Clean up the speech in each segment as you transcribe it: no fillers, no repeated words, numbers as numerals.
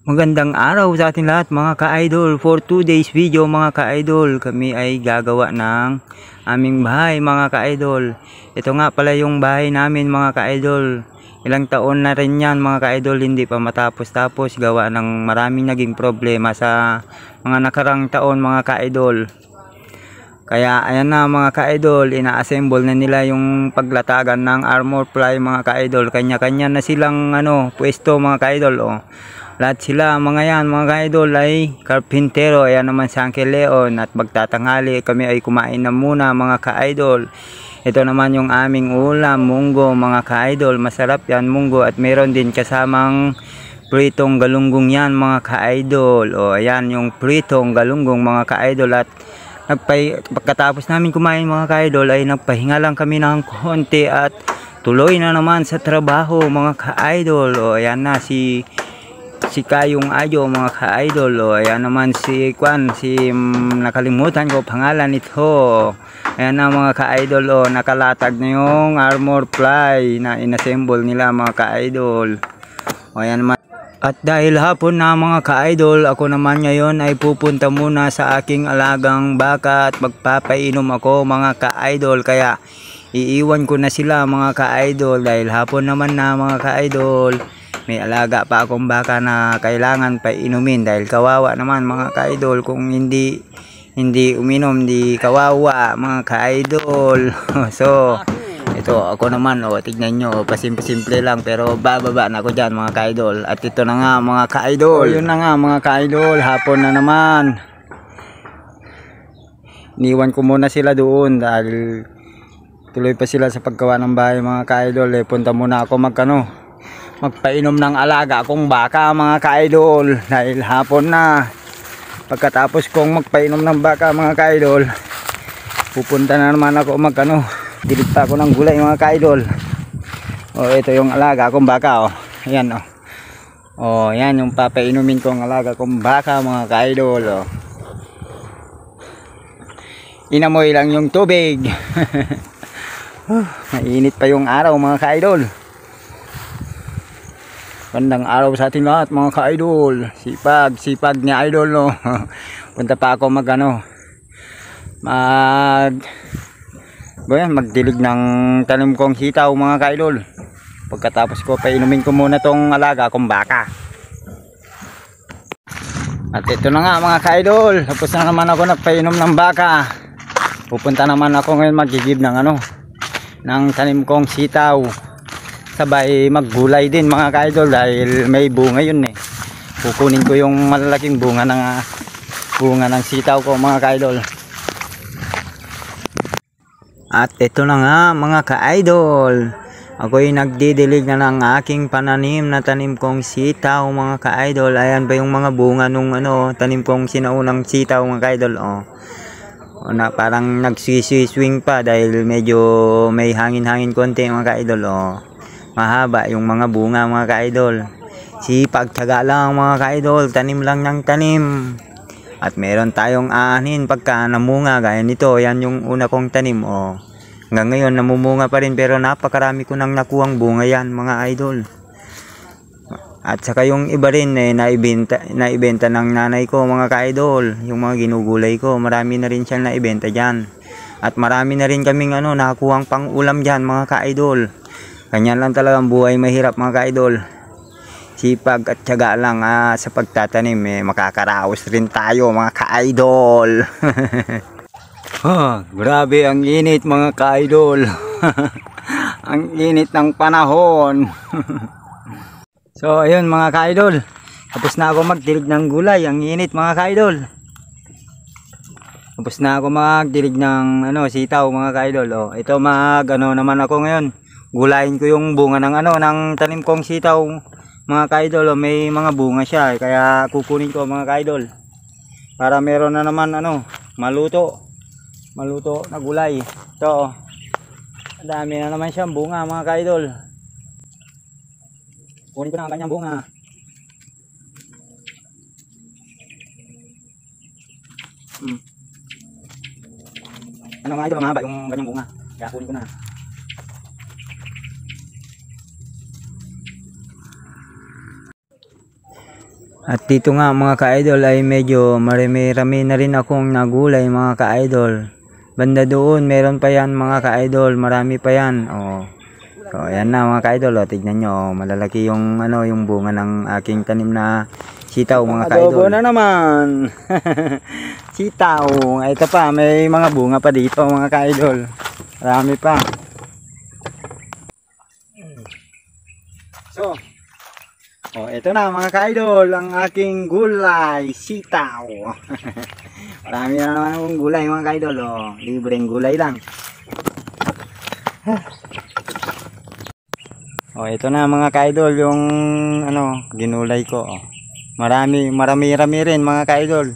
Magandang araw sa ating lahat mga ka-idol. For today's video mga ka-idol, kami ay gagawa ng aming bahay mga ka-idol. Ito nga pala yung bahay namin mga ka-idol. Ilang taon na rin yan mga ka-idol, hindi pa matapos-tapos gawa ng maraming naging problema sa mga nakarang taon mga ka-idol. Kaya ayan na mga ka-idol, ina-assemble na nila yung paglatagan ng armor ply mga ka-idol. Kanya-kanya na silang pwesto mga ka-idol. Lahat sila mga yan mga ka-idol ay karpintero. Ayan naman si Uncle Leon at magtatanghali kami ay kumain na muna mga ka-idol. Ito naman yung aming ulam, munggo mga ka-idol. Masarap yan munggo at meron din kasamang pritong galunggong yan mga ka-idol. Ayan yung pritong galunggong mga ka-idol. At pagkatapos namin kumain mga ka-idol ay nagpahinga lang kami ng konti at tuloy na naman sa trabaho mga ka-idol. Ayan na si Kayong Ayo mga ka-idol. Ayan naman si nakalimutan ko pangalan nito. Ayan na mga ka-idol. Nakalatag na yung armor ply na inassemble nila mga ka-idol. Ayan naman. At dahil hapon na mga ka-idol, ako naman ngayon ay pupunta muna sa aking alagang baka at magpapainom ako mga ka-idol. Kaya iiwan ko na sila mga ka-idol dahil hapon naman na mga ka-idol. May alaga pa akong baka na kailangan pa inumin dahil kawawa naman mga ka-idol kung hindi uminom, di kawawa mga ka-idol. So ito ako naman, tignan nyo, pasimple lang pero bababa na ako dyan mga ka-idol. At ito na nga mga ka-idol, yun na nga mga ka-idol, hapon na naman. Iniwan ko muna sila doon dahil tuloy pa sila sa paggawa ng bahay mga ka-idol. Punta muna ako magpainom ng alaga akong baka mga ka-idol dahil hapon na. Pagkatapos kong magpainom ng baka mga ka-idol, pupunta na naman ako dilig pa ako ng gulay mga ka-idol. Ito yung alaga akong baka. Ayan yan yung papainumin kong alaga akong baka mga ka-idol. Inamoy lang yung tubig. Mainit pa yung araw mga ka-idol. Bandang araw sa ating lahat mga ka-idol. Sipag ni idol Punta pa ako magdilig ng tanim kong sitaw mga ka-idol. Pagkatapos ko painumin ko muna tong alaga kong baka. At ito na nga mga ka-idol, tapos na naman ako nagpainom ng baka. Pupunta naman ako ngayon magigib ng tanim kong sitaw. Sabay maggulay din mga ka-idol dahil may bunga yun kukunin ko yung malalaking bunga ng sitaw ko mga ka-idol. At ito na nga mga ka-idol, ako'y nagdidilig na ng aking pananim na tanim kong sitaw mga ka-idol. Ayan ba yung mga bunga nung tanim kong sinaunang sitaw mga ka-idol. Na parang nagsiswing pa dahil medyo may hangin-hangin konti mga ka-idol. Mahaba yung mga bunga mga ka-idol. Sipag, tiyaga lang mga ka-idol, tanim lang ng tanim. At meron tayong aanin pagka namunga gaya nito. Yan yung una kong tanim. Hanggang ngayon namumunga pa rin pero napakarami ko nang nakuhang bunga yan mga idol. At saka yung iba rin naibenta ng nanay ko mga ka-idol. Yung mga ginugulay ko, marami na rin siyang naibenta dyan. At marami na rin kaming nakuhang pang ulam dyan mga ka-idol. Ganyan lang talagang buhay, mahirap mga ka-idol. Sipag at tiyaga lang sa pagtatanim. Makakaraos rin tayo mga ka-idol. Grabe ang init mga ka-idol. Ang init ng panahon. So ayun mga ka-idol, tapos na ako magdilig ng gulay. Ang init mga ka-idol. Tapos na ako magdilig ng sitaw mga ka-idol. Ito naman ako ngayon. Gulayin ko yung bunga ng tanim kong sitaw mga ka-idol. May mga bunga siya kaya kukunin ko mga ka-idol para meron na naman maluto na gulay. Ito dami na naman siyang bunga mga ka-idol. Kunin ko na ang kanyang bunga. Mga idol, mahaba yung kanyang bunga kaya kunin ko na. At dito nga mga ka-idol ay medyo marami-rami na rin akong nagulay mga ka-idol. Banda doon meron pa yan mga ka-idol, marami pa yan. Oh. So ayan na mga ka-idol, oh, tignan nyo, oh, malalaki yung ano yung bunga ng aking tanim na sitaw mga ka-idol. Adobo na naman. Sitaw. Ito pa, may mga bunga pa dito mga ka-idol. Marami pa. So, oh, ito na mga ka-idol, ang aking gulay, sitaw. Marami na naman akong gulay mga ka-idol, oh. Libreng gulay lang. Oh, ito na mga ka-idol yung ano, ginulay ko, oh. Marami rin mga ka-idol.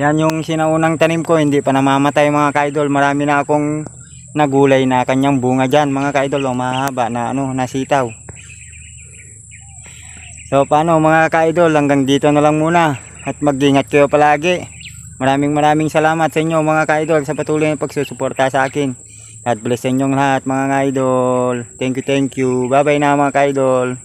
Yan yung sinaunang tanim ko, hindi pa namamatay mga ka-idol. Marami na akong nagulay na kanyang bunga diyan mga ka-idol, oh, mahaba na ano, na sitaw. So paano mga ka-idol, hanggang dito na lang muna at mag-ingat kayo palagi. Maraming salamat sa inyo mga ka-idol sa patuloy na pagsusuporta sa akin. God bless sa inyong lahat mga ka-idol. Thank you. Bye bye na mga ka-idol.